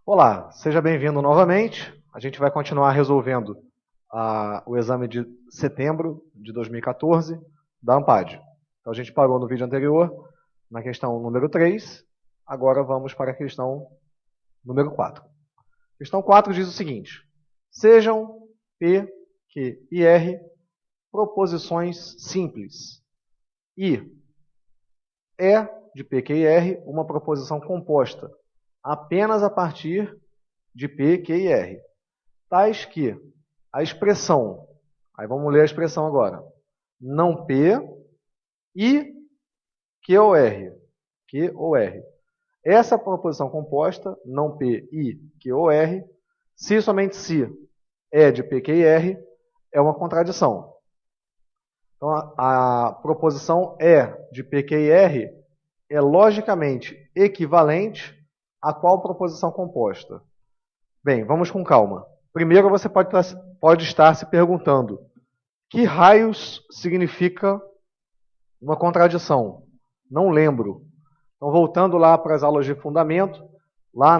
Olá, seja bem-vindo novamente. A gente vai continuar resolvendo o exame de setembro de 2014 da ANPAD. Então, a gente parou no vídeo anterior na questão número 3, agora vamos para a questão número 4. Questão 4 diz o seguinte: sejam P, Q e R proposições simples e E de P, Q e R uma proposição composta apenas a partir de P, Q e R, tais que a expressão, aí vamos ler a expressão agora, não P e Q ou R. Q ou R. Essa proposição composta, não P e Q ou R, se somente se é de P, Q e R, é uma contradição. Então, a proposição E de P, Q e R é logicamente equivalente a qual proposição composta? Bem, vamos com calma. Primeiro, você pode estar se perguntando: que raios significa uma contradição? Não lembro. Então, voltando lá para as aulas de fundamento, lá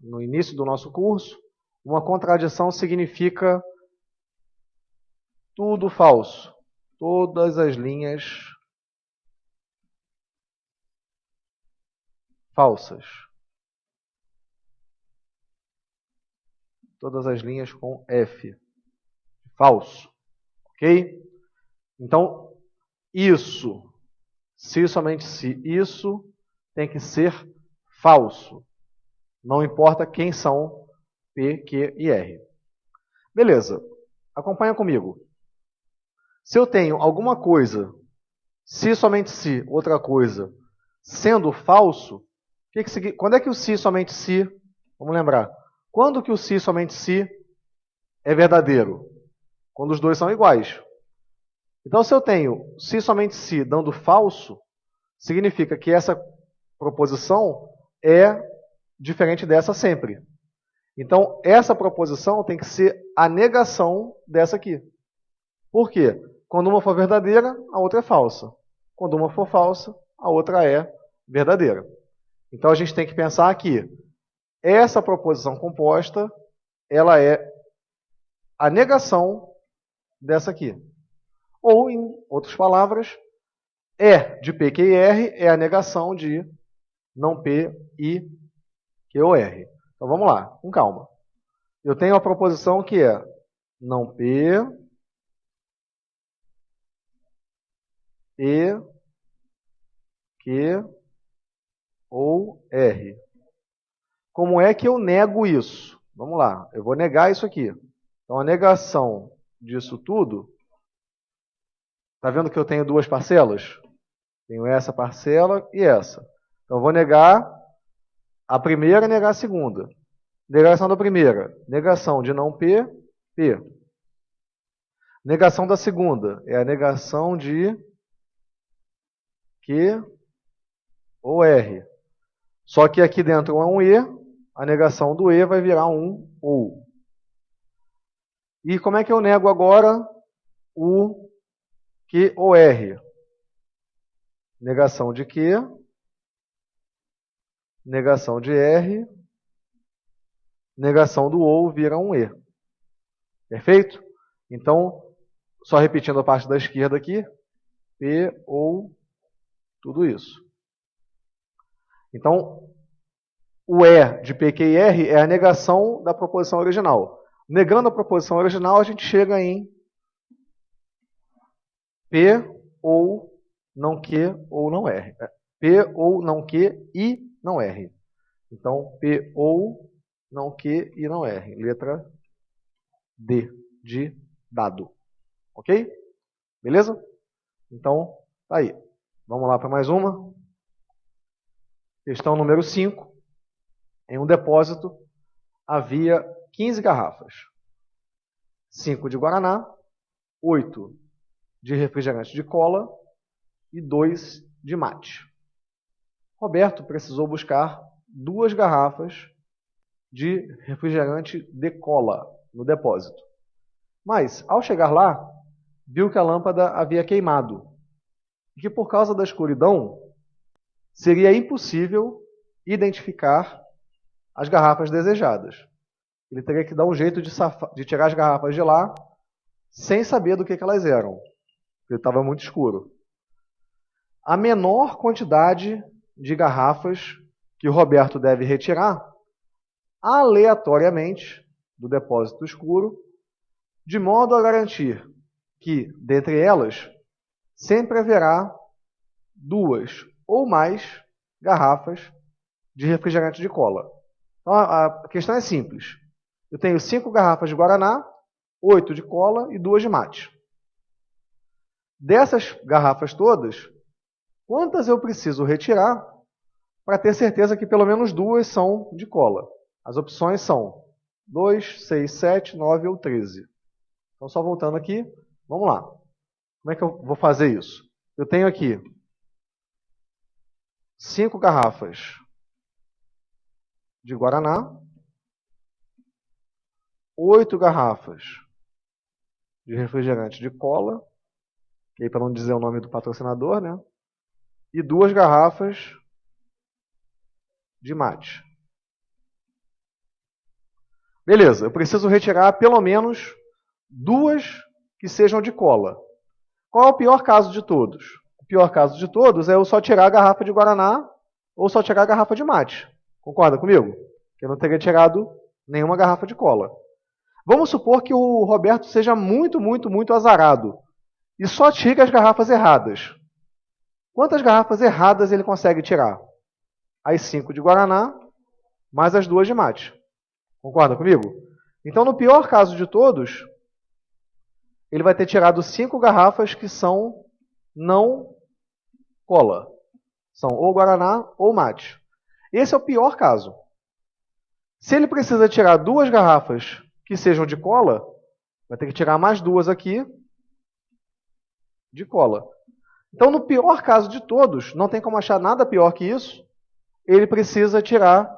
no início do nosso curso, uma contradição significa tudo falso. Todas as linhas falsas. Todas as linhas com F. Falso. Ok? Então, isso, se somente se isso, tem que ser falso. Não importa quem são P, Q e R. Beleza. Acompanha comigo. Se eu tenho alguma coisa, se somente se, outra coisa, sendo falso, quando é que o se somente se, vamos lembrar, quando que o se somente se é verdadeiro? Quando os dois são iguais. Então, se eu tenho se somente se dando falso, significa que essa proposição é diferente dessa sempre. Então, essa proposição tem que ser a negação dessa aqui. Por quê? Quando uma for verdadeira, a outra é falsa. Quando uma for falsa, a outra é verdadeira. Então, a gente tem que pensar que essa proposição composta, ela é a negação dessa aqui. Ou, em outras palavras, E de P, Q e R é a negação de não P e Q ou R. Então vamos lá, com calma. Eu tenho a proposição que é não P e Q ou R. Como é que eu nego isso? Vamos lá, eu vou negar isso aqui. Então a negação disso tudo, está vendo que eu tenho duas parcelas? Tenho essa parcela e essa. Então eu vou negar a primeira e negar a segunda. Negação da primeira, negação de não P, P. Negação da segunda é a negação de Q ou R. Só que aqui dentro é um E, a negação do E vai virar um OU. E como é que eu nego agora o Q ou R? Negação de Q, negação de R, negação do OU vira um E. Perfeito? Então, só repetindo a parte da esquerda aqui, P, OU, tudo isso. Então, o E de P, Q e R é a negação da proposição original. Negando a proposição original, a gente chega em P ou não Q ou não R. P ou não Q e não R. Então, P ou não Q e não R. Letra D, de dado. Ok? Beleza? Então, tá aí. Vamos lá para mais uma. Questão número 5. Em um depósito havia 15 garrafas. 5 de Guaraná, 8 de refrigerante de cola e 2 de mate. Roberto precisou buscar 2 garrafas de refrigerante de cola no depósito. Mas, ao chegar lá, viu que a lâmpada havia queimado e que, por causa da escuridão, seria impossível identificar as garrafas desejadas. Ele teria que dar um jeito de tirar as garrafas de lá sem saber do que elas eram, porque estava muito escuro. A menor quantidade de garrafas que o Roberto deve retirar aleatoriamente do depósito escuro, de modo a garantir que, dentre elas, sempre haverá 2 ou mais garrafas de refrigerante de cola. Então, a questão é simples. Eu tenho 5 garrafas de Guaraná, 8 de cola e 2 de mate. Dessas garrafas todas, quantas eu preciso retirar para ter certeza que pelo menos 2 são de cola? As opções são 2, 6, 7, 9 ou 13. Então, só voltando aqui, vamos lá. Como é que eu vou fazer isso? Eu tenho aqui 5 garrafas de Guaraná, 8 garrafas de refrigerante de cola, que aí para não dizer o nome do patrocinador, né? E 2 garrafas de mate. Beleza, eu preciso retirar pelo menos 2 que sejam de cola. Qual é o pior caso de todos? O pior caso de todos é eu só tirar a garrafa de Guaraná ou só tirar a garrafa de mate. Concorda comigo? Que eu não teria tirado nenhuma garrafa de cola. Vamos supor que o Roberto seja muito, muito, muito azarado e só tire as garrafas erradas. Quantas garrafas erradas ele consegue tirar? As 5 de Guaraná, mais as 2 de mate. Concorda comigo? Então, no pior caso de todos, ele vai ter tirado 5 garrafas que são não cola. São ou Guaraná ou mate. Esse é o pior caso. Se ele precisa tirar 2 garrafas que sejam de cola, vai ter que tirar mais 2 aqui de cola. Então, no pior caso de todos, não tem como achar nada pior que isso, ele precisa tirar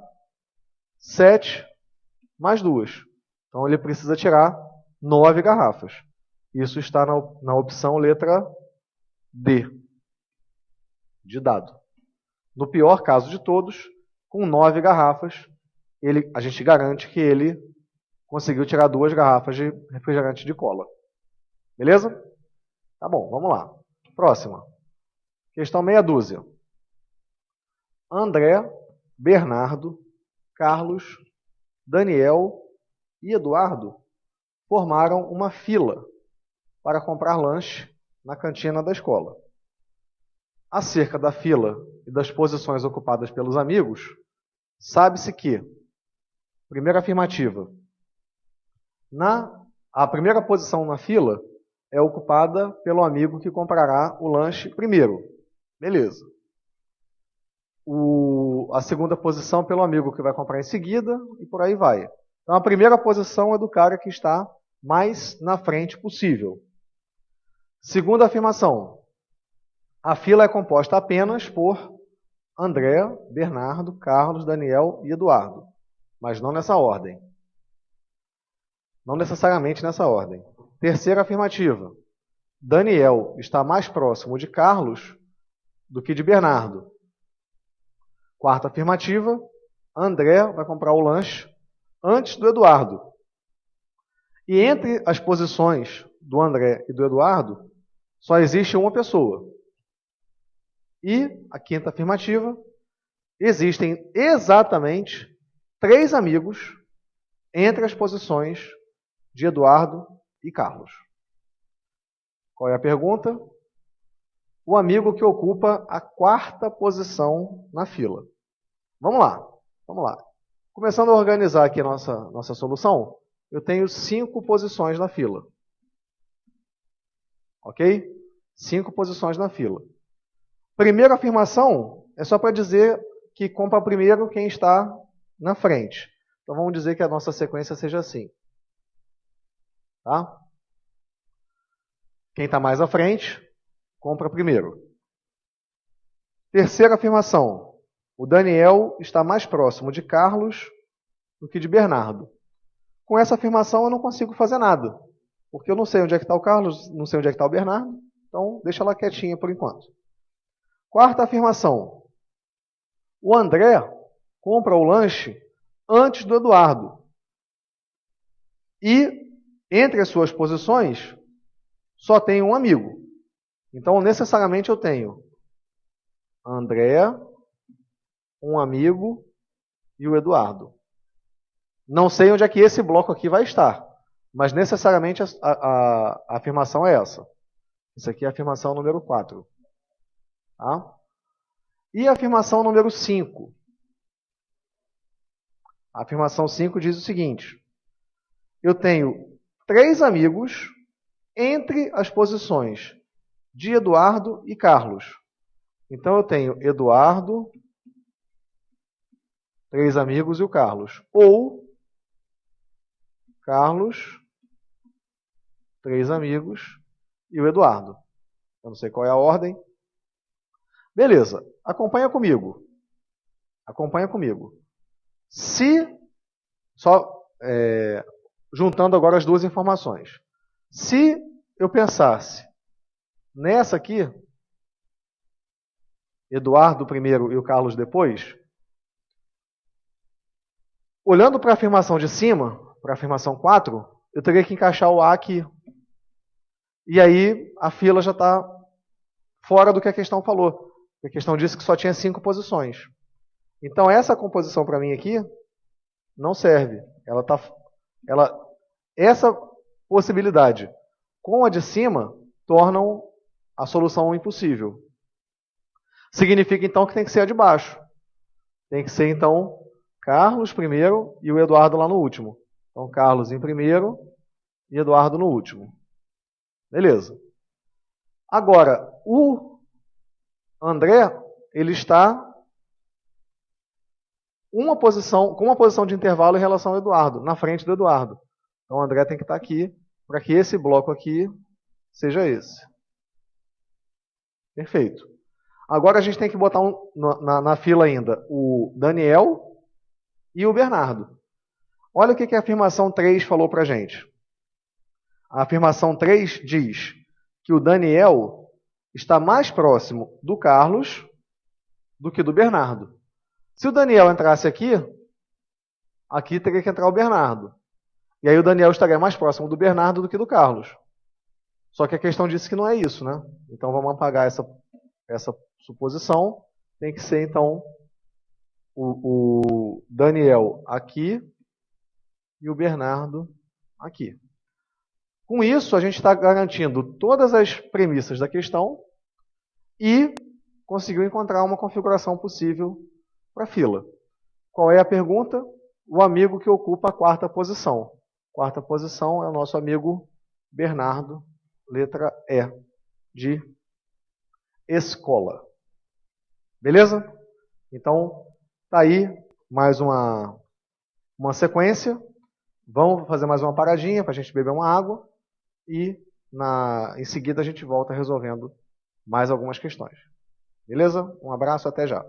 7 mais 2. Então, ele precisa tirar 9 garrafas. Isso está na opção letra D, de dado. No pior caso de todos, com 9 garrafas, a gente garante que ele conseguiu tirar 2 garrafas de refrigerante de cola. Beleza? Tá bom, vamos lá. Próxima. Questão meia dúzia. André, Bernardo, Carlos, Daniel e Eduardo formaram uma fila para comprar lanche na cantina da escola. Acerca da fila e das posições ocupadas pelos amigos, sabe-se que, primeira afirmativa, a primeira posição na fila é ocupada pelo amigo que comprará o lanche primeiro. Beleza. A segunda posição pelo amigo que vai comprar em seguida e por aí vai. Então a primeira posição é do cara que está mais na frente possível. Segunda afirmação. A fila é composta apenas por André, Bernardo, Carlos, Daniel e Eduardo. Mas não nessa ordem. Não necessariamente nessa ordem. Terceira afirmativa. Daniel está mais próximo de Carlos do que de Bernardo. Quarta afirmativa. André vai comprar o lanche antes do Eduardo. E entre as posições do André e do Eduardo, só existe uma pessoa. E, a quinta afirmativa, existem exatamente 3 amigos entre as posições de Eduardo e Carlos. Qual é a pergunta? O amigo que ocupa a 4ª posição na fila. Vamos lá, vamos lá. Começando a organizar aqui a nossa solução, eu tenho 5 posições na fila. Ok? 5 posições na fila. Primeira afirmação é só para dizer que compra primeiro quem está na frente. Então vamos dizer que a nossa sequência seja assim. Tá? Quem está mais à frente, compra primeiro. Terceira afirmação. O Daniel está mais próximo de Carlos do que de Bernardo. Com essa afirmação eu não consigo fazer nada. Porque eu não sei onde é que está o Carlos, não sei onde é que está o Bernardo. Então deixa ela quietinha por enquanto. Quarta afirmação. O André compra o lanche antes do Eduardo. E entre as suas posições, só tem um amigo. Então, necessariamente, eu tenho André, um amigo e o Eduardo. Não sei onde é que esse bloco aqui vai estar, mas necessariamente a afirmação é essa. Isso aqui é a afirmação número 4. Tá? E a afirmação número 5? A afirmação 5 diz o seguinte: eu tenho 3 amigos entre as posições de Eduardo e Carlos. Então eu tenho Eduardo, 3 amigos e o Carlos. Ou Carlos, 3 amigos e o Eduardo. Eu não sei qual é a ordem. Beleza, acompanha comigo. Acompanha comigo. Juntando agora as duas informações. Se eu pensasse nessa aqui, Eduardo primeiro e o Carlos depois, olhando para a afirmação de cima, para a afirmação 4, eu teria que encaixar o A aqui. E aí a fila já está fora do que a questão falou. A questão disse que só tinha 5 posições. Então essa composição para mim aqui não serve. Essa possibilidade com a de cima tornam a solução impossível. Significa então que tem que ser a de baixo. Tem que ser então Carlos primeiro e o Eduardo lá no último. Então Carlos em primeiro e Eduardo no último. Beleza. Agora, o André, ele está com uma posição de intervalo em relação ao Eduardo, na frente do Eduardo. Então o André tem que estar aqui, para que esse bloco aqui seja esse. Perfeito. Agora a gente tem que botar na fila ainda o Daniel e o Bernardo. Olha o que a afirmação 3 falou para a gente. A afirmação 3 diz que o Daniel está mais próximo do Carlos do que do Bernardo. Se o Daniel entrasse aqui teria que entrar o Bernardo. E aí o Daniel estaria mais próximo do Bernardo do que do Carlos. Só que a questão disse que não é isso, né? Então vamos apagar essa suposição. Tem que ser, então, o Daniel aqui e o Bernardo aqui. Com isso, a gente está garantindo todas as premissas da questão e conseguiu encontrar uma configuração possível para a fila. Qual é a pergunta? O amigo que ocupa a 4ª posição. 4ª posição é o nosso amigo Bernardo, letra E, de escola. Beleza? Então, está aí mais uma sequência. Vamos fazer mais uma paradinha para a gente beber uma água e em seguida a gente volta resolvendo mais algumas questões. Beleza? Um abraço, até já.